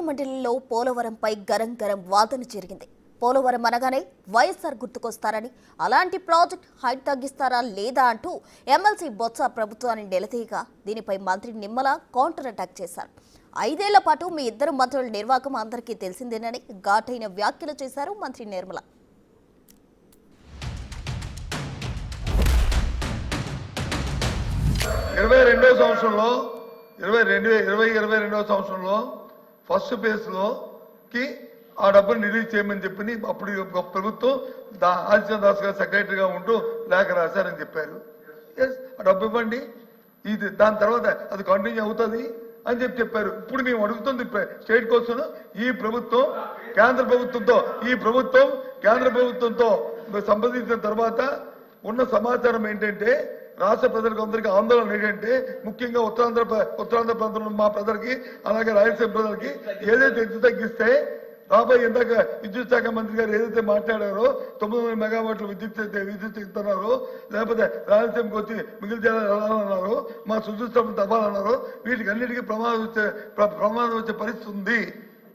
శాసనమండలిలో పోలవరంపై గరం వాదన జరిగింది. పోలవరం అనగానే వైఎస్ఆర్ గుర్తుకొస్తారని, అలాంటి ప్రాజెక్ట్ హైట్ తగ్గిస్తారా లేదా అంటూ ఎమ్మెల్సీ బొత్స ప్రభుత్వాన్ని నిలదీయగా దీనిపై మంత్రి నిమ్మల కౌంటర్ అటాక్ చేశారు. 5 ఏళ్ల పాటు మీ ఇద్దరు మంత్రుల నిర్వాకం అందరికీ తెలిసిందేనని ఘాటైన వ్యాఖ్యలు చేశారు మంత్రి నిర్మల. సంవత్సరంలో ఫస్ట్ ఫేజ్లోకి ఆ డబ్బులు రిలీజ్ చేయమని చెప్పి అప్పుడు ప్రభుత్వం ఆదిత్య దాస్ గారు సెక్రటరీగా ఉంటూ లేఖ రాశారని చెప్పారు. ఆ డబ్బు ఇవ్వండి, ఇది దాని తర్వాత అది కంటిన్యూ అవుతుంది అని చెప్పారు. ఇప్పుడు మేము అడుగుతుంది స్టేట్ కోసం ఈ ప్రభుత్వం కేంద్ర ప్రభుత్వంతో సంప్రదించిన తర్వాత ఉన్న సమాచారం ఏంటంటే, రాష్ట్ర ప్రజలకు అందరికీ ఆందోళన ఏంటంటే, ముఖ్యంగా ఉత్తరాంధ్ర ప్రాంతంలో మా ప్రజలకి, అలాగే రాయలసీమ ప్రజలకి ఏదైతే ఎత్తు తగ్గిస్తే రాబోయే ఇందాక విద్యుత్ శాఖ మంత్రి గారు ఏదైతే మాట్లాడారో 900 మెగావాట్ల విద్యుత్ ఇస్తున్నారో, లేకపోతే రాయలసీమకి వచ్చి మిగిలిన జిల్లాలు వెళ్ళాలన్నారో, మా సుదృష్టం తవ్వాలన్నారో, వీటికి అన్నిటికీ ప్రమాదం వచ్చే పరిస్థితి ఉంది.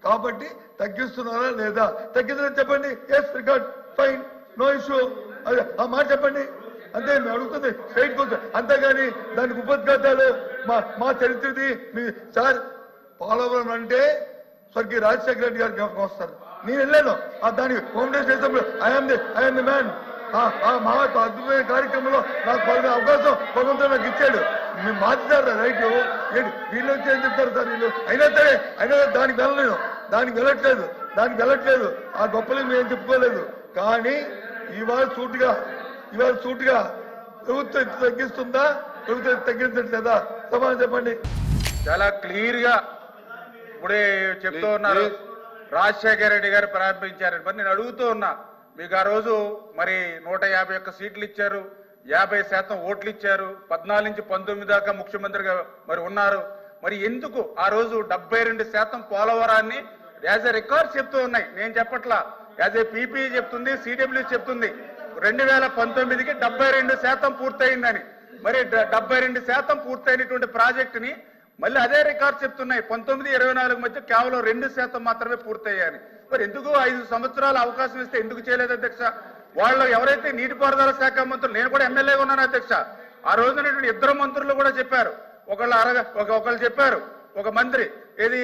కాబట్టి తగ్గిస్తున్నారా లేదా? తగ్గిందని చెప్పండి. Yes, record, fine, no issue. అదే ఆ మాట చెప్పండి. అంతే మేము అడుగుతుంది స్టేట్ కోసం. అంతేగాని దానికి ఉపద్ఘాతాలు మా చరిత్రది సార్. పోలవరం అంటే స్వర్గీయ రాజశేఖర రెడ్డి గారు జ్ఞాపకం వస్తారు. నేను వెళ్ళాను దానికి హోమ్ డే చేసినప్పుడు ఐఎమ్ ది మ్యాన్. మా అద్భుతమైన కార్యక్రమంలో నాకు పలిన అవకాశం భగవంతుడు నాకు ఇచ్చాడు. మేము మార్చారు రైట్. వీళ్ళు వచ్చి ఏం చెప్తారు సార్ వీళ్ళు? అయినా దానికి వెళ్ళట్లేదు. ఆ గొప్పలు మేము చెప్పుకోలేదు. కానీ ఇవాళ సూటిగా ప్రభుత్వం తగ్గిస్తుందా, ప్రభుత్వం తగ్గించట్లేదా? సమాధానం చెప్పండి. చాలా క్లియర్ గా ఇప్పుడే చెప్తూ ఉన్నారు. రాజశేఖర రెడ్డి గారు ప్రారంభించారని మరి నేను అడుగుతూ ఉన్నా, మీకు ఆ రోజు మరి 151 సీట్లు ఇచ్చారు, 50% ఓట్లు ఇచ్చారు, 14 నుంచి 19 దాకా ముఖ్యమంత్రిగా మరి ఉన్నారు. మరి ఎందుకు ఆ రోజు 72% పోలవరాన్ని యాజ్ ఎ రికార్డ్ చెప్తూ ఉన్నాయి? నేను చెప్పట్లా, యాజ్ ఏ పీపీ చెప్తుంది, సిడబ్ల్యూ చెప్తుంది. 2019కి 72% పూర్తయిందని. మరి 72% పూర్తయినటువంటి ప్రాజెక్టుని మళ్ళీ అదే రికార్డ్ చెప్తున్నాయి. 19-24 మధ్య కేవలం 2% మాత్రమే పూర్తయ్యాయని. మరి ఎందుకు 5 సంవత్సరాల అవకాశం ఇస్తే ఎందుకు చేయలేదు అధ్యక్ష? వాళ్ళు ఎవరైతే నీటిపారుదల శాఖ మంత్రులు, నేను కూడా ఎమ్మెల్యేగా ఉన్నాను అధ్యక్ష, ఆ రోజునటువంటి 2 మంత్రులు కూడా చెప్పారు. ఒకళ్ళు చెప్పారు, ఒక మంత్రి ఏది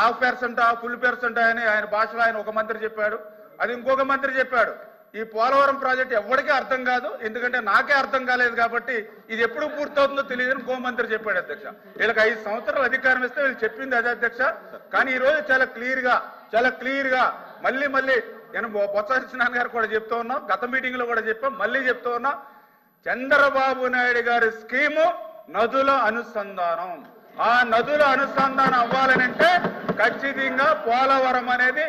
50% ఫుల్ పెర్సెంట్ అని ఆయన భాషలో ఆయన ఒక మంత్రి చెప్పాడు. అది ఇంకొక మంత్రి చెప్పాడు. ఈ పోలవరం ప్రాజెక్ట్ ఎవరికీ అర్థం కాదు, ఎందుకంటే నాకే అర్థం కాలేదు కాబట్టి ఇది ఎప్పుడు పూర్తవుతుందో తెలియదని ఇంకో మంత్రి చెప్పాడు అధ్యక్ష. వీళ్ళకి 5 సంవత్సరాలు అధికారం ఇస్తే వీళ్ళు చెప్పింది అదే అధ్యక్ష. కానీ ఈ రోజు చాలా క్లియర్ గా మళ్ళీ నేను బొత్స సత్యనారాయణ గారు కూడా చెప్తూ ఉన్నాం, గత మీటింగ్ లో కూడా చెప్పాం, మళ్ళీ చెప్తూ ఉన్నా, చంద్రబాబు నాయుడు గారి స్కీము నదుల అనుసంధానం. ఆ నదుల అనుసంధానం అవ్వాలనంటే ఖచ్చితంగా పోలవరం అనేది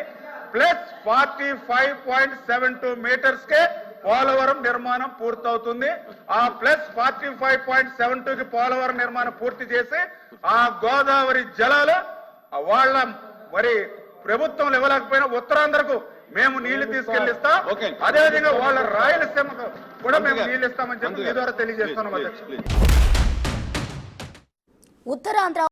ప్లస్ 45.72 మీటర్స్ కే పోలవరం నిర్మాణం పూర్తవుతుంది. ఆ ప్లస్ 45.72కి పోలవరం నిర్మాణం పూర్తి చేసి ఆ గోదావరి జలాలు వాళ్ళ మరి ప్రభుత్వం ఇవ్వలేకపోయినా ఉత్తరాంధ్రకు మేము నీళ్లు తీసుకెళ్లిస్తాం. అదేవిధంగా వాళ్ళ రాయలసీమకు కూడా మేము నీళ్లు ఇస్తామని చెప్పి మీ ద్వారా తెలియజేస్తున్నాం అధ్యక్షులు. ఉత్తరాంధ్ర